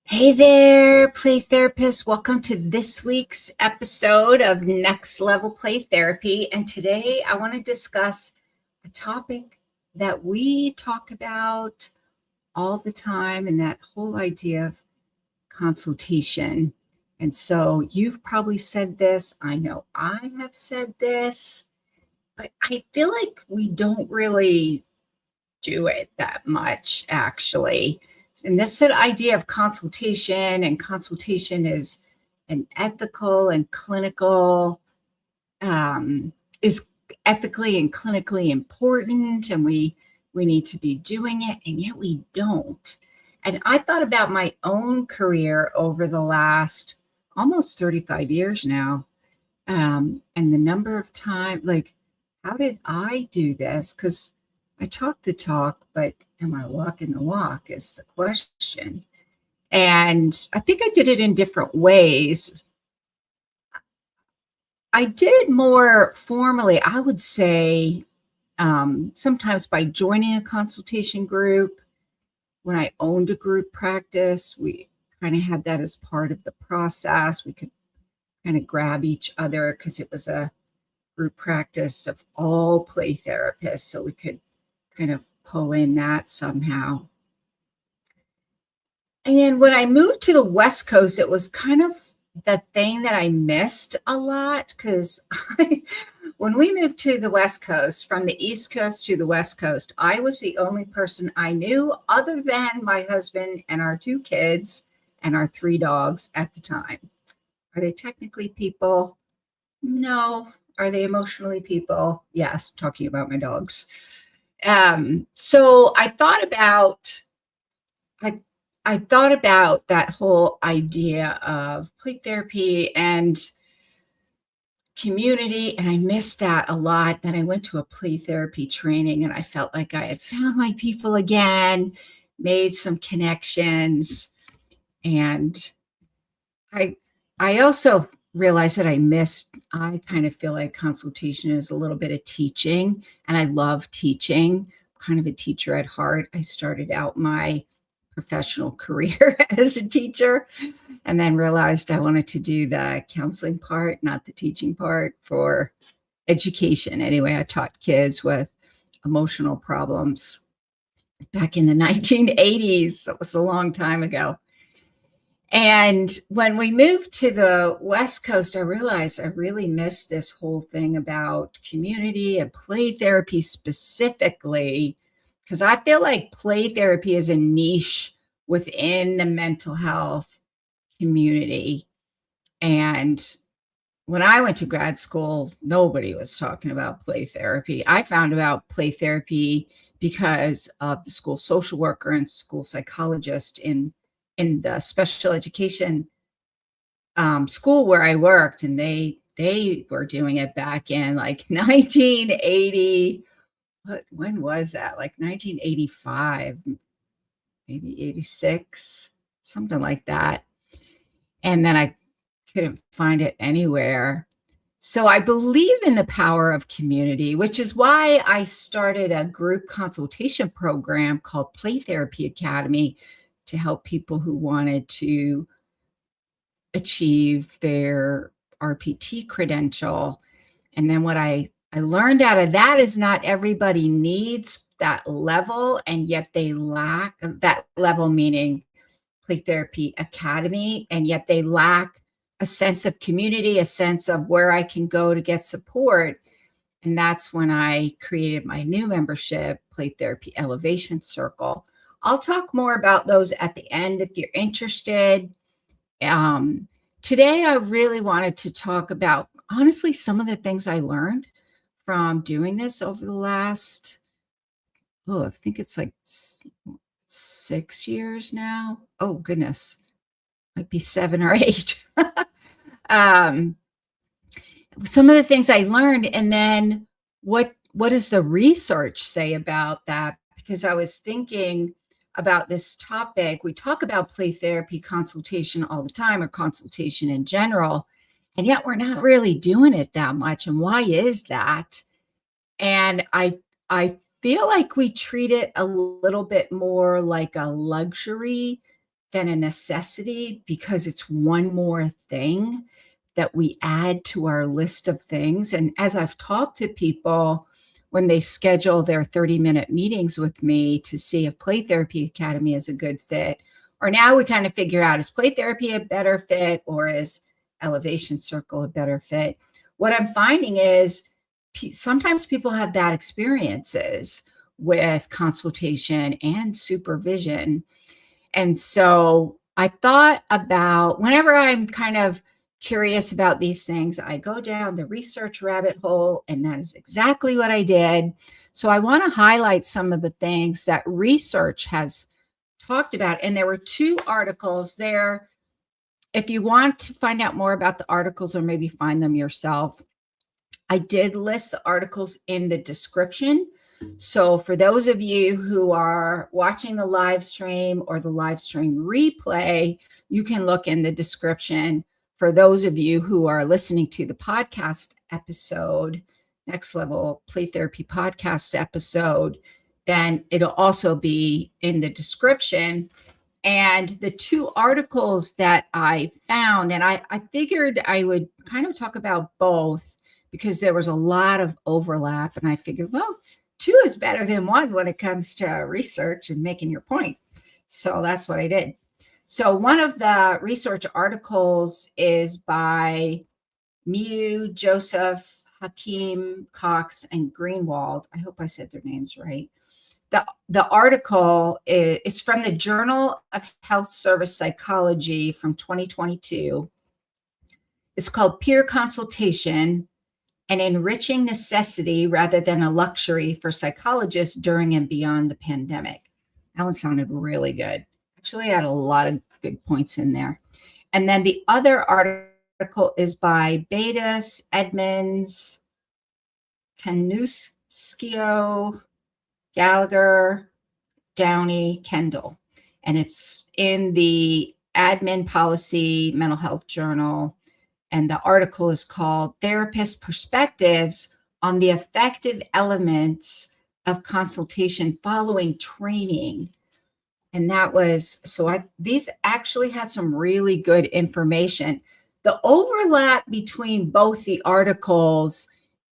Hey there, play therapists. Welcome to this week's episode of Next Level Play Therapy. And today I want to discuss a topic that we talk about all the time, and that whole idea of consultation. And so you've probably said this. I know I have said this, but I feel like we don't really do it that much, actually. And this idea of consultation, and consultation is an ethical and clinical, is ethically and clinically important, and we need to be doing it, and yet we don't. And I thought about my own career over the last almost 35 years now, and the number of times, like, how did I do this? Because I talk the talk, but am I walking the walk is the question. And I think I did it in different ways. I did it more formally, I would say, sometimes by joining a consultation group. When I owned a group practice, we kind of had that as part of the process. We could kind of grab each other because it was a group practice of all play therapists, so we could kind of pull in that somehow. And when I moved to the West Coast, it was kind of the thing that I missed a lot, because when we moved to the West Coast, from the East Coast to the West Coast, I was the only person I knew other than my husband and our 2 kids and our 3 dogs at the time. Are they technically people? No. Are they emotionally people? Yes, talking about my dogs. So I thought about that whole idea of play therapy and community, and I missed that a lot. Then I went to a play therapy training, and I felt like I had found my people again, made some connections, and I also realized that I kind of feel like consultation is a little bit of teaching, and I love teaching. I'm kind of a teacher at heart. I started out my professional career as a teacher, and then realized I wanted to do the counseling part, not the teaching part, for education. Anyway, I taught kids with emotional problems back in the 1980s. That was a long time ago. And when we moved to the West Coast, I realized I really missed this whole thing about community and play therapy specifically, because I feel like play therapy is a niche within the mental health community. And when I went to grad school, nobody was talking about play therapy. I found about play therapy because of the school social worker and school psychologist in the special education school where I worked, and they were doing it back in like 1980. When was that? Like 1985, maybe 86, something like that. And then I couldn't find it anywhere. So I believe in the power of community, which is why I started a group consultation program called Play Therapy Academy, to help people who wanted to achieve their RPT credential. And then what I learned out of that is not everybody needs that level, and yet they lack that level, meaning Play Therapy Academy, and yet they lack a sense of community, a sense of where I can go to get support. And that's when I created my new membership, Play Therapy Elevation Circle. I'll talk more about those at the end if you're interested. Today, I really wanted to talk about, honestly, some of the things I learned from doing this over the last, I think it's like 6 years now. Oh, goodness. Might be 7 or 8. um, some of the things I learned, and then what does the research say about that? Because I was thinking about this topic. We talk about play therapy consultation all the time, or consultation in general, and yet we're not really doing it that much. And why is that? And I feel like we treat it a little bit more like a luxury than a necessity because it's one more thing that we add to our list of things. And as I've talked to people when they schedule their 30-minute meetings with me to see if Play Therapy Academy is a good fit, or now we kind of figure out, is Play Therapy a better fit or is Elevation Circle a better fit? What I'm finding is sometimes people have bad experiences with consultation and supervision. And so I thought about, whenever I'm kind of curious about these things, I go down the research rabbit hole, and that is exactly what I did. So I want to highlight some of the things that research has talked about. And there were 2 articles there. If you want to find out more about the articles or maybe find them yourself, I did list the articles in the description. So for those of you who are watching the live stream or the live stream replay, you can look in the description. For those of you who are listening to the podcast episode, Next Level Play Therapy podcast episode, then it'll also be in the description. And the 2 articles that I found, and I figured I would kind of talk about both because there was a lot of overlap. And I figured, well, 2 is better than 1 when it comes to research and making your point. So that's what I did. So one of the research articles is by Miu, Joseph, Hakeem, Cox, and Greenwald. I hope I said their names right. The article is from the Journal of Health Service Psychology from 2022. It's called Peer Consultation, an enriching necessity rather than a luxury for psychologists during and beyond the pandemic. That one sounded really good. Actually, I had a lot of good points in there. And then the other article is by Baitis, Edmonds, Canuschio, Gallagher, Downey, Kendall. And it's in the Admin Policy Mental Health Journal. And the article is called Therapist Perspectives on the Effective Elements of Consultation Following Training. And that was, these actually had some really good information. The overlap between both the articles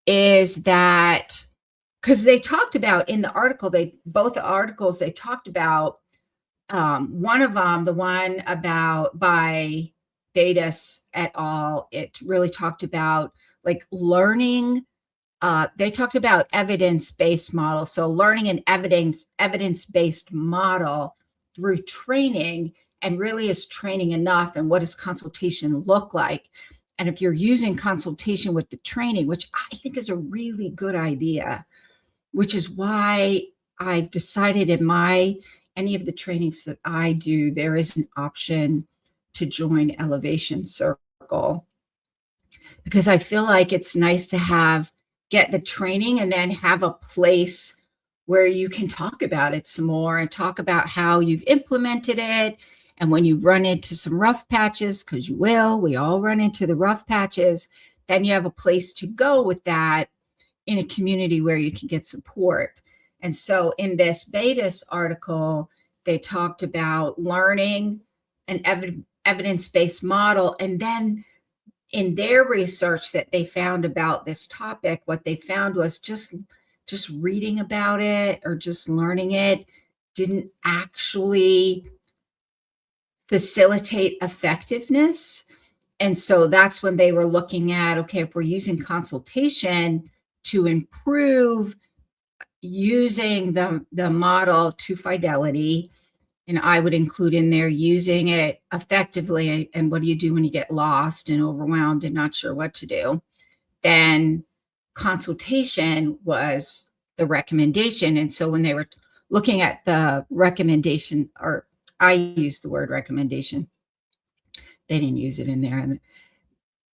is that, because they talked about in the article, both the articles, they talked about one of them, the one about by Baitis et al., it really talked about like learning. They talked about evidence-based model. So learning an evidence-based model through training, and really is training enough, and what does consultation look like? And if you're using consultation with the training, which I think is a really good idea, which is why I've decided in any of the trainings that I do, there is an option to join Elevation Circle, because I feel like it's nice to get the training and then have a place where you can talk about it some more and talk about how you've implemented it. And when you run into some rough patches, because we all run into the rough patches, then you have a place to go with that in a community where you can get support. And so in this Baitis article, they talked about learning an evidence-based model. And then in their research that they found about this topic, what they found was just reading about it or just learning it didn't actually facilitate effectiveness. And so that's when they were looking at, okay, if we're using consultation to improve using the model to fidelity, and I would include in there using it effectively, and what do you do when you get lost and overwhelmed and not sure what to do, then consultation was the recommendation. And so when they were looking at the recommendation, or I used the word recommendation, they didn't use it in there. And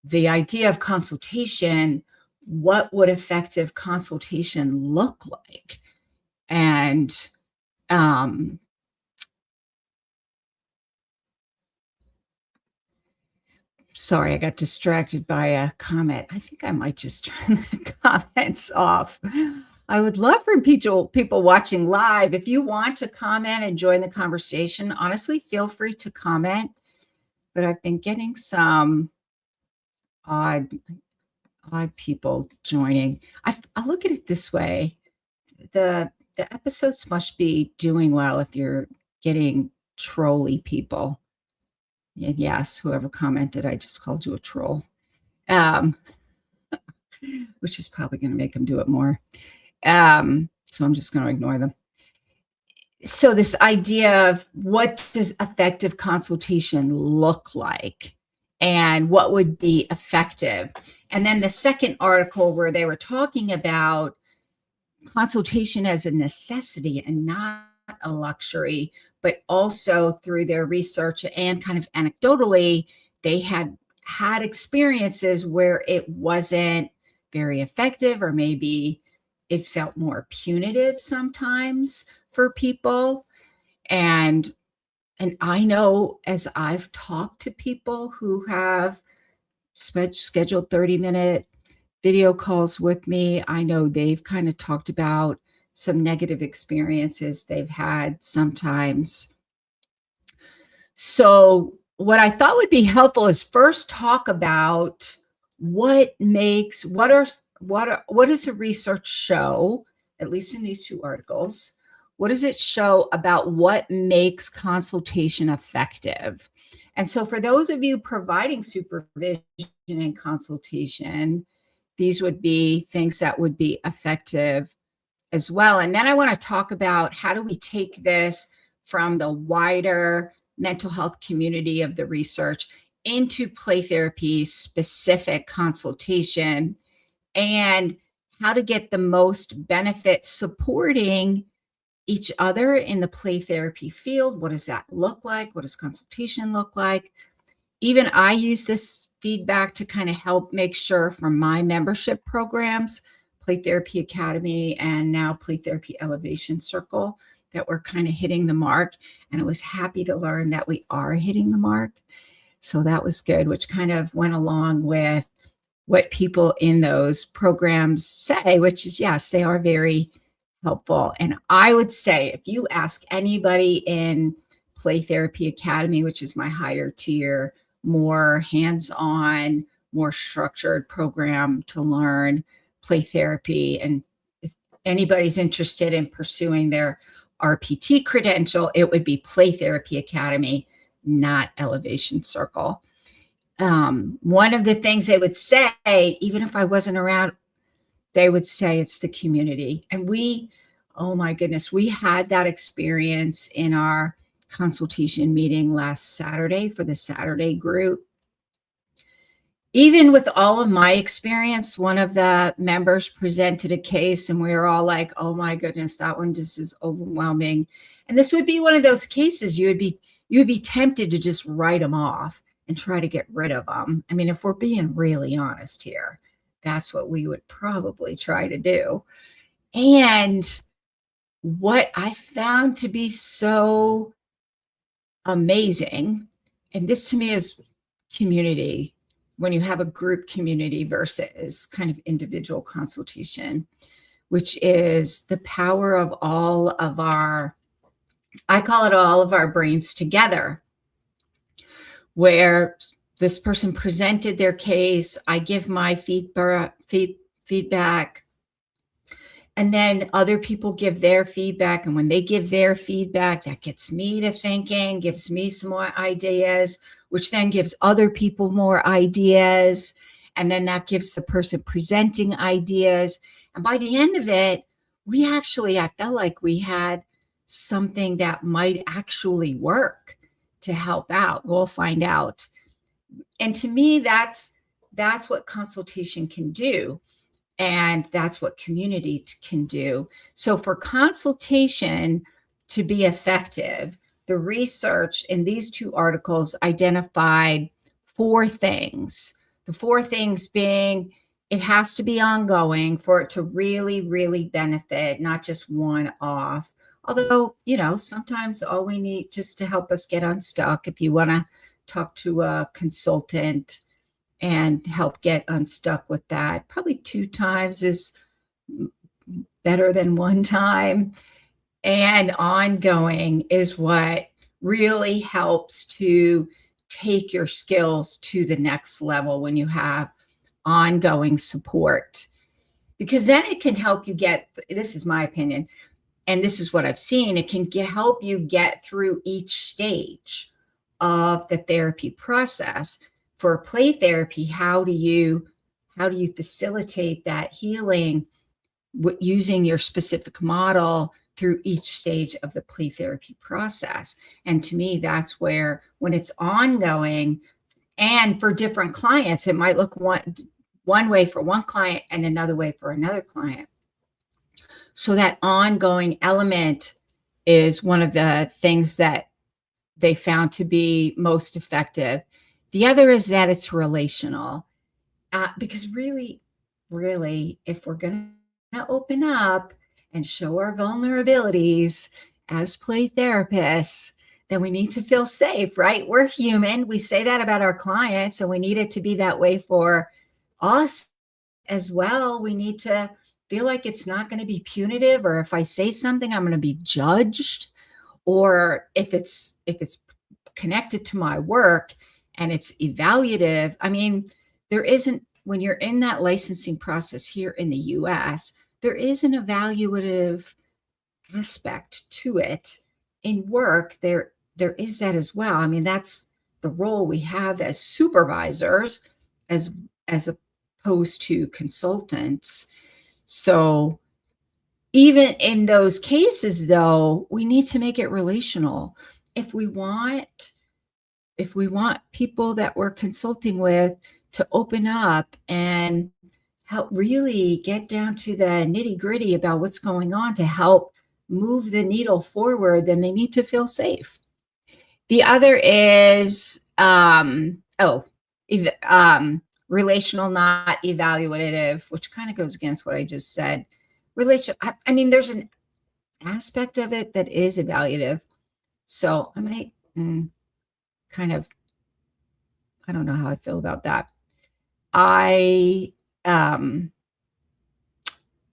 the idea of consultation, what would effective consultation look like? And sorry, I got distracted by a comment. I think I might just turn the comments off. I would love for people watching live. If you want to comment and join the conversation, honestly, feel free to comment. But I've been getting some odd people joining. I look at it this way: the episodes must be doing well if you're getting trolly people. And yes, whoever commented, I just called you a troll, um, which is probably going to make them do it more. So I'm just going to ignore them. So this idea of what does effective consultation look like and what would be effective. And then the second article where they were talking about consultation as a necessity and not a luxury, but also through their research and kind of anecdotally, they had experiences where it wasn't very effective, or maybe it felt more punitive sometimes for people. And I know, as I've talked to people who have scheduled 30-minute video calls with me, I know they've kind of talked about some negative experiences they've had sometimes. So what I thought would be helpful is first talk about what does the research show, at least in these two articles, what does it show about what makes consultation effective? And so for those of you providing supervision and consultation, these would be things that would be effective as well. And then I want to talk about how do we take this from the wider mental health community of the research into play therapy specific consultation, and how to get the most benefit supporting each other in the play therapy field. What does that look like? What does consultation look like? Even I use this feedback to kind of help make sure for my membership programs, Play Therapy Academy and now Play Therapy Elevation Circle, that we're kind of hitting the mark. And I was happy to learn that we are hitting the mark. So that was good, which kind of went along with what people in those programs say, which is, yes, they are very helpful. And I would say if you ask anybody in Play Therapy Academy, which is my higher tier, more hands-on, more structured program to learn play therapy, and if anybody's interested in pursuing their RPT credential, it would be Play Therapy Academy, not Elevation Circle. One of the things they would say, even if I wasn't around, they would say it's the community. And oh my goodness, we had that experience in our consultation meeting last Saturday for the Saturday group. Even with all of my experience, one of the members presented a case and we were all like, oh my goodness, that one just is overwhelming. And this would be one of those cases you would be tempted to just write them off and try to get rid of them. I mean, if we're being really honest here, that's what we would probably try to do. And what I found to be so amazing, and this to me is community, when you have a group community versus kind of individual consultation, which is the power of all of I call it all of our brains together, where this person presented their case, I give my feedback, and then other people give their feedback. And when they give their feedback, that gets me to thinking, gives me some more ideas, which then gives other people more ideas. And then that gives the person presenting ideas. And by the end of it, I felt like we had something that might actually work to help out. We'll find out. And to me, that's what consultation can do. And that's what community can do. So for consultation to be effective, the research in these two articles identified 4 things. The 4 things being, it has to be ongoing for it to really, really benefit, not just one off. Although, sometimes all we need just to help us get unstuck, if you want to talk to a consultant and help get unstuck with that, probably 2 times is better than one time, and ongoing is what really helps to take your skills to the next level when you have ongoing support. Because then it can help you get, this is my opinion, and this is what I've seen, it can help you get through each stage of the therapy process. For play therapy, how do you facilitate that healing using your specific model through each stage of the play therapy process? And to me, that's where, when it's ongoing, and for different clients, it might look one way for one client and another way for another client. So that ongoing element is one of the things that they found to be most effective. The other is that it's relational, because really, if we're going to open up and show our vulnerabilities as play therapists, then we need to feel safe, right? We're human. We say that about our clients, and we need it to be that way for us as well. We need to feel like it's not going to be punitive, or if I say something, I'm going to be judged, or if it's connected to my work and it's evaluative. I mean, there isn't, when you're in that licensing process here in the US, there is an evaluative aspect to it. In work, there is that as well. I mean, that's the role we have as supervisors, as opposed to consultants. So even in those cases, though, we need to make it relational. If we want people that we're consulting with to open up and help really get down to the nitty-gritty about what's going on to help move the needle forward, then they need to feel safe. The other is relational, not evaluative, which kind of goes against what I just said. I mean, there's an aspect of it that is evaluative. So I might kind of, I don't know how I feel about that. I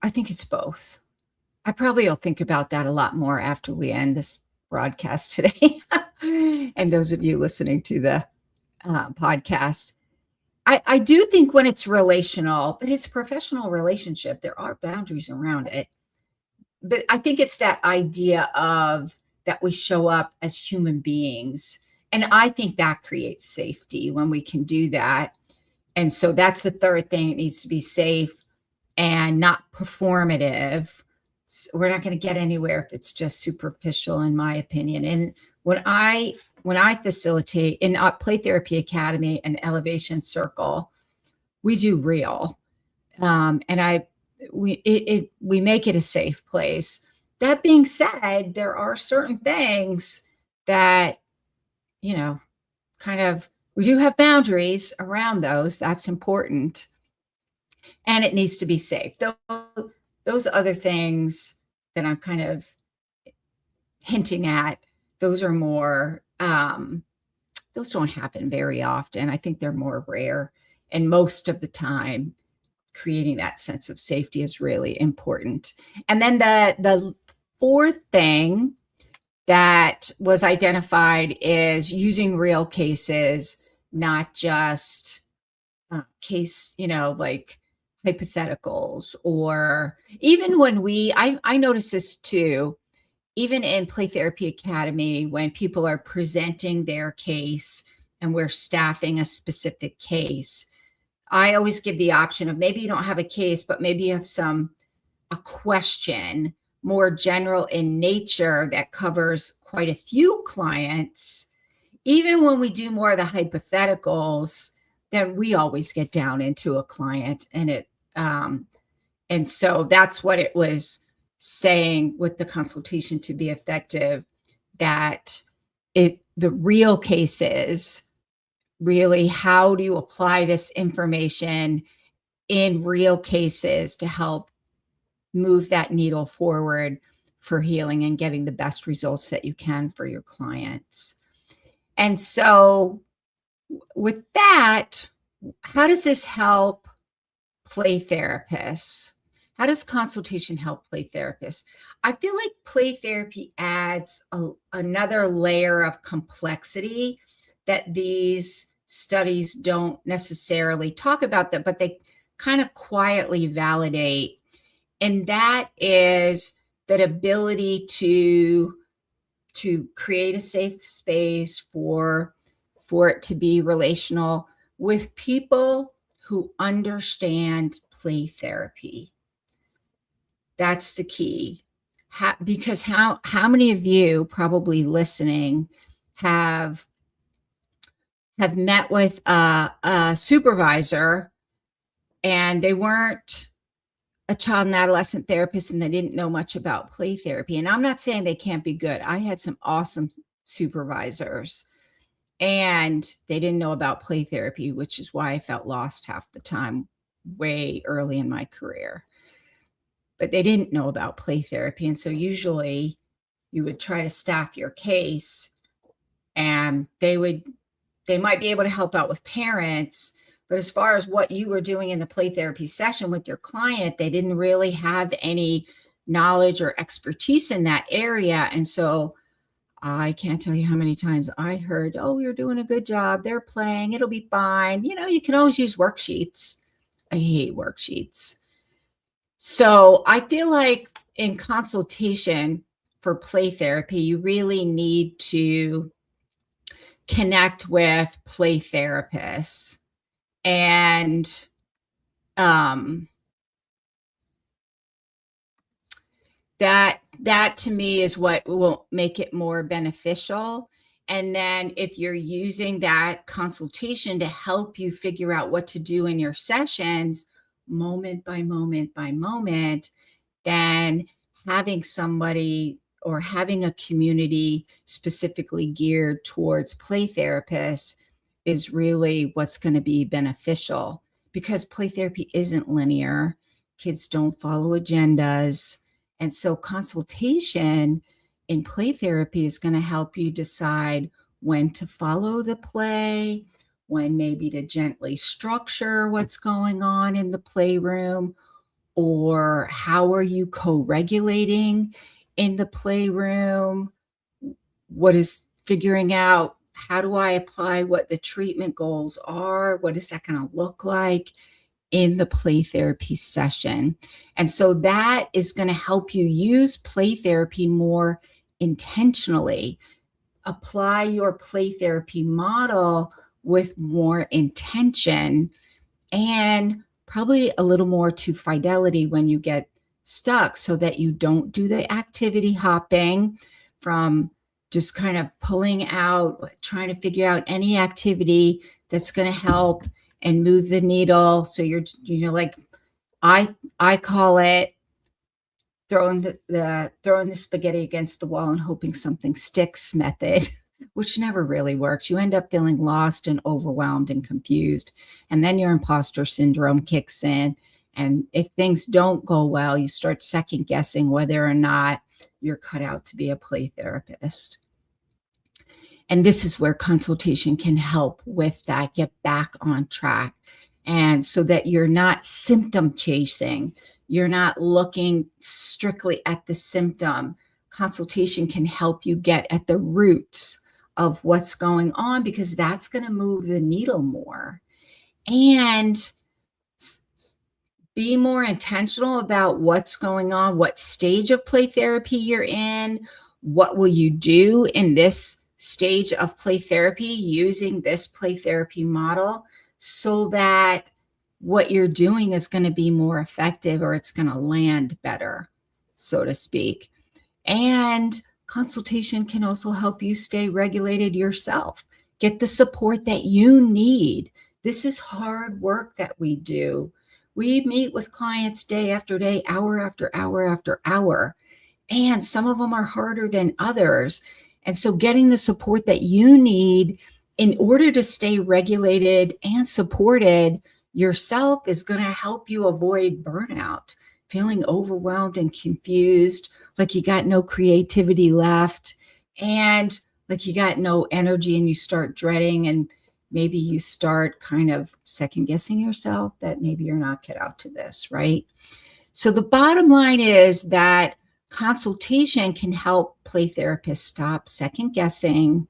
think it's both. I probably will think about that a lot more after we end this broadcast today. And those of you listening to the podcast, I do think when it's relational, but it's a professional relationship, there are boundaries around it. But I think it's that idea of that we show up as human beings. And I think that creates safety when we can do that. And so that's the third thing. It needs to be safe and not performative. So we're not going to get anywhere if it's just superficial, in my opinion. And when I facilitate in Play Therapy Academy and Elevation Circle, we do real, and we make it a safe place. That being said, there are certain things that, kind of, we do have boundaries around those. That's important, and it needs to be safe. Those other things that I'm kind of hinting at, those are more, those don't happen very often. I think they're more rare. And most of the time, creating that sense of safety is really important. And then the fourth thing that was identified is using real cases, not just case, like hypotheticals, or even when I notice this too, even in Play Therapy Academy, when people are presenting their case and we're staffing a specific case, I always give the option of, maybe you don't have a case, but maybe you have a question more general in nature that covers quite a few clients. Even when we do more of the hypotheticals, then we always get down into a client, and so that's what it was saying with the consultation to be effective, that the real cases, really, how do you apply this information in real cases to help move that needle forward for healing and getting the best results that you can for your clients. And so with that, how does this help play therapists? How does consultation help play therapists? I feel like play therapy adds another layer of complexity that these studies don't necessarily talk about, that, but they kind of quietly validate. And that is that ability to create a safe space for it to be relational with people who understand play therapy. That's the key. Because how many of you probably listening have met with a supervisor and they weren't a child and adolescent therapist and they didn't know much about play therapy? And I'm not saying they can't be good. I had some awesome supervisors and they didn't know about play therapy, which is why I felt lost half the time way early in my career. But they didn't know about play therapy. And so usually you would try to staff your case and they might be able to help out with parents, but as far as what you were doing in the play therapy session with your client, they didn't really have any knowledge or expertise in that area. And so I can't tell you how many times I heard, oh, you're doing a good job. They're playing. It'll be fine. You can always use worksheets. I hate worksheets. So I feel like in consultation for play therapy, you really need to connect with play therapists. And that to me is what will make it more beneficial. And then if you're using that consultation to help you figure out what to do in your sessions, moment by moment by moment, then having somebody or having a community specifically geared towards play therapists is really what's going to be beneficial, because play therapy isn't linear. Kids don't follow agendas. And so consultation in play therapy is going to help you decide when to follow the play, when maybe to gently structure what's going on in the playroom, or how are you co-regulating in the playroom? What is figuring out, how do I apply what the treatment goals are? What is that going to look like in the play therapy session? And so that is going to help you use play therapy more intentionally. Apply your play therapy model with more intention, and probably a little more to fidelity when you get stuck, so that you don't do the activity hopping from just kind of pulling out, trying to figure out any activity that's going to help and move the needle. So you're, like I call it throwing the spaghetti against the wall and hoping something sticks method, which never really works. You end up feeling lost and overwhelmed and confused. And then your imposter syndrome kicks in. And if things don't go well, you start second guessing whether or not you're cut out to be a play therapist. And this is where consultation can help with that, get back on track. And so that you're not symptom chasing, you're not looking strictly at the symptom. Consultation can help you get at the roots of what's going on, because that's going to move the needle more. And be more intentional about what's going on, what stage of play therapy you're in, what will you do in this stage of play therapy using this play therapy model, so that what you're doing is going to be more effective, or it's going to land better, so to speak. And consultation can also help you stay regulated yourself. Get the support that you need. This is hard work that we do. We meet with clients day after day, hour after hour after hour, and some of them are harder than others. And so getting the support that you need in order to stay regulated and supported yourself is going to help you avoid burnout, feeling overwhelmed and confused, like you got no creativity left, and like you got no energy, and you start dreading, and maybe you start kind of second guessing yourself that maybe you're not cut out to this, right? So the bottom line is that consultation can help play therapists stop second guessing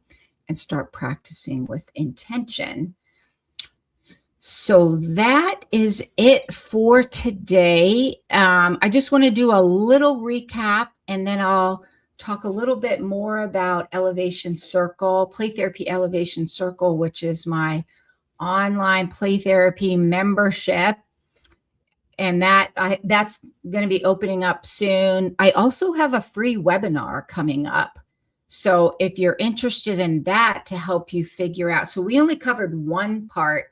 and start practicing with intention. So that is it for today. I just want to do a little recap, and then I'll talk a little bit more about Elevation Circle, Play Therapy Elevation Circle, which is my online play therapy membership. And that's going to be opening up soon. I also have a free webinar coming up. So if you're interested in that to help you figure out, so we only covered one part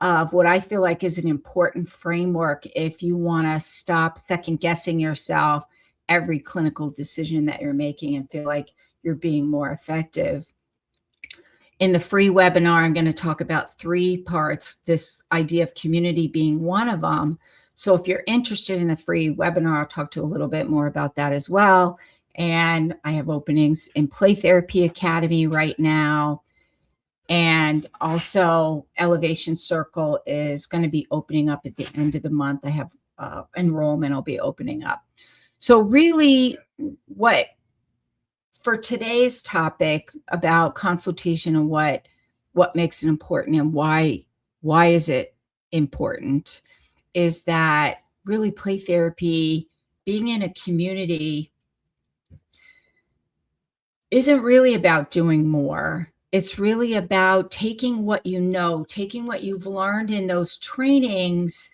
of what I feel like is an important framework if you want to stop second guessing yourself every clinical decision that you're making and feel like you're being more effective. In the free webinar, I'm going to talk about 3 parts, this idea of community being one of them. So if you're interested in the free webinar, I'll talk to a little bit more about that as well. And I have openings in Play Therapy Academy right now. And also Elevation Circle is going to be opening up at the end of the month. I have enrollment will be opening up. So really for today's topic about consultation and what makes it important and why is it important is that really play therapy, being in a community, isn't really about doing more. It's really about taking what you know, taking what you've learned in those trainings,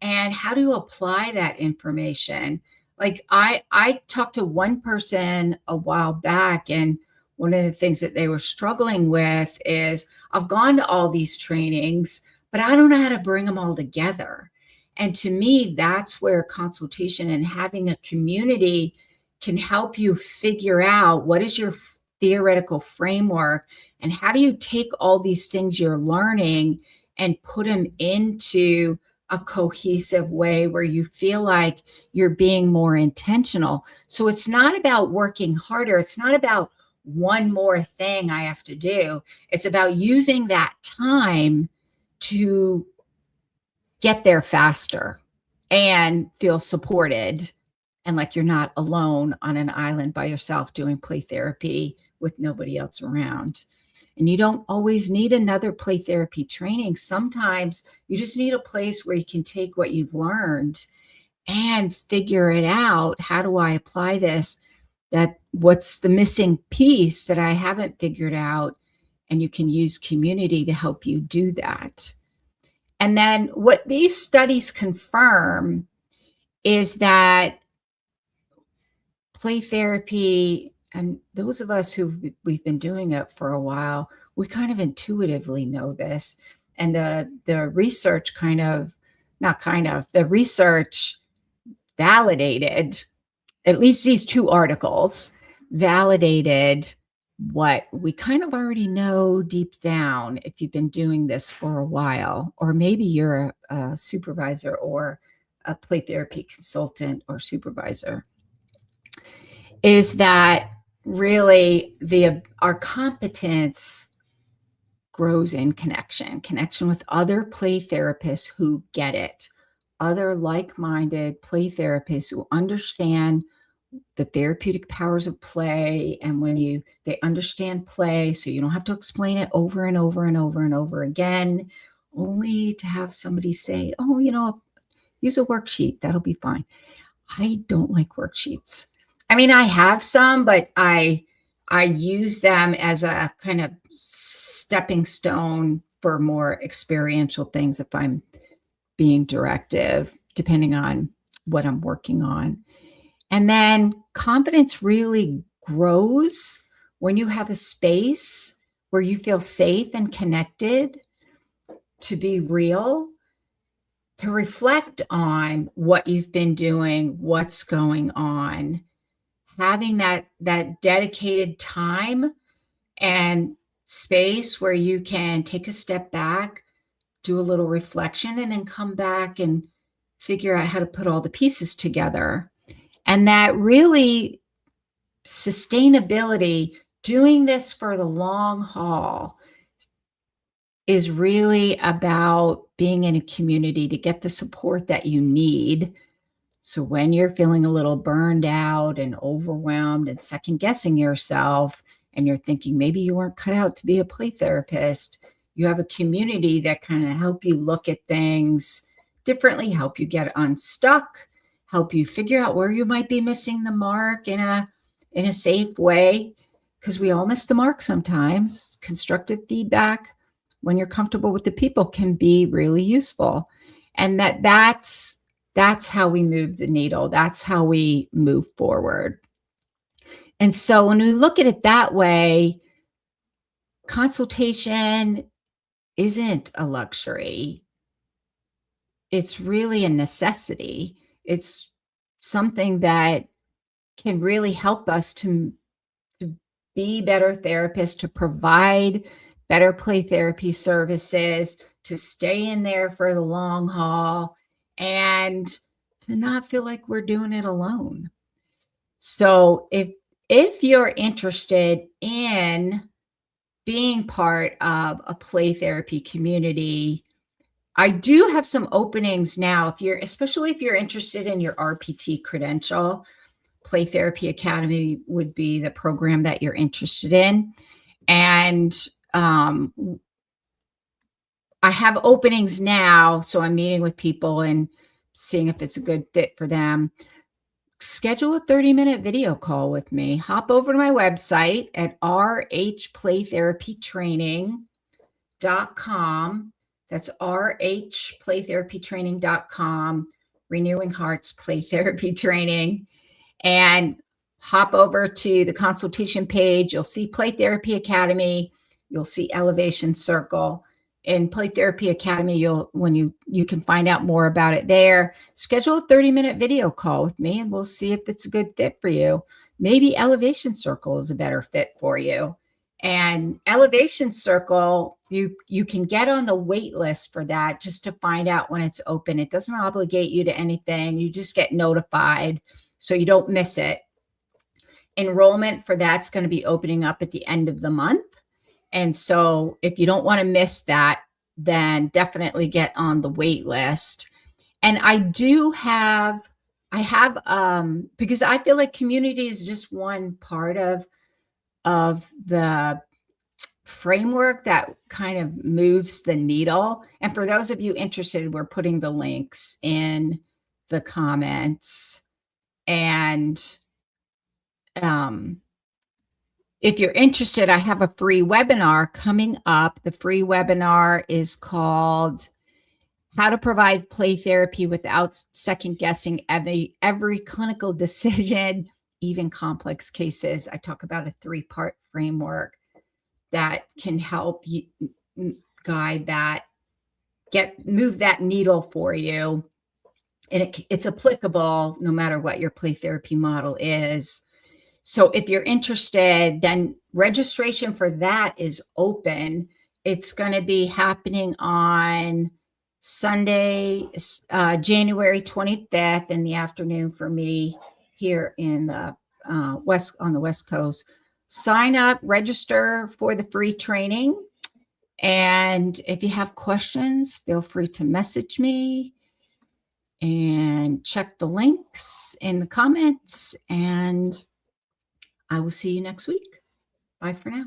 and how do you apply that information? Like I talked to one person a while back, and one of the things that they were struggling with is, I've gone to all these trainings, but I don't know how to bring them all together. And to me, that's where consultation and having a community can help you figure out what is your theoretical framework and how do you take all these things you're learning and put them into a cohesive way where you feel like you're being more intentional. So it's not about working harder. It's not about one more thing I have to do. It's about using that time to get there faster and feel supported and like you're not alone on an island by yourself doing play therapy with nobody else around. And you don't always need another play therapy training. Sometimes you just need a place where you can take what you've learned and figure it out. How do I apply this? What's the missing piece that I haven't figured out? And you can use community to help you do that. And then what these studies confirm is that play therapy, and those of us we've been doing it for a while, we kind of intuitively know this. And the research the research validated, at least these 2 articles validated what we kind of already know deep down if you've been doing this for a while, or maybe you're a supervisor or a play therapy consultant or supervisor, is that really our competence grows in connection with other play therapists who get it, other like-minded play therapists who understand the therapeutic powers of play. And when they understand play, so you don't have to explain it over and over and over and over again, only to have somebody say, oh, use a worksheet, that'll be fine. I don't like worksheets. I mean, I have some, but I use them as a kind of stepping stone for more experiential things if I'm being directive, depending on what I'm working on. And then confidence really grows when you have a space where you feel safe and connected to be real, to reflect on what you've been doing, what's going on, having that dedicated time and space where you can take a step back, do a little reflection, and then come back and figure out how to put all the pieces together. And that really sustainability, doing this for the long haul, is really about being in a community to get the support that you need So when you're feeling a little burned out and overwhelmed and second guessing yourself, and you're thinking maybe you weren't cut out to be a play therapist, you have a community that kind of help you look at things differently, help you get unstuck, help you figure out where you might be missing the mark in a safe way, because we all miss the mark sometimes. Constructive feedback, when you're comfortable with the people, can be really useful. And that's how we move the needle. That's how we move forward. And so when we look at it that way, consultation isn't a luxury. It's really a necessity. It's something that can really help us to be better therapists, to provide better play therapy services, to stay in there for the long haul, and to not feel like we're doing it alone. So if you're interested in being part of a play therapy community, I do have some openings now. Especially if you're interested in your RPT credential, Play Therapy Academy would be the program that you're interested in. And I have openings now, so I'm meeting with people and seeing if it's a good fit for them. Schedule a 30-minute video call with me. Hop over to my website at rhplaytherapytraining.com. That's rhplaytherapytraining.com, Renewing Hearts Play Therapy Training. And hop over to the consultation page. You'll see Play Therapy Academy. You'll see Elevation Circle. In Play Therapy Academy, you can find out more about it there. Schedule a 30-minute video call with me, and we'll see if it's a good fit for you. Maybe Elevation Circle is a better fit for you. And Elevation Circle, you can get on the wait list for that just to find out when it's open. It doesn't obligate you to anything. You just get notified so you don't miss it. Enrollment for that's going to be opening up at the end of the month. And so if you don't want to miss that, then definitely get on the wait list. And because I feel like community is just one part of the framework that kind of moves the needle. And for those of you interested, we're putting the links in the comments. And if you're interested, I have a free webinar coming up. The free webinar is called How to Provide Play Therapy Without Second Guessing Every Clinical Decision, Even Complex Cases. I talk about a 3-part framework that can help you guide that, move that needle for you. And it's applicable no matter what your play therapy model is. So if you're interested, then registration for that is open. It's going to be happening on Sunday, January 25th in the afternoon for me here in the on the West Coast. Sign up, register for the free training. And if you have questions, feel free to message me and check the links in the comments, and I will see you next week. Bye for now.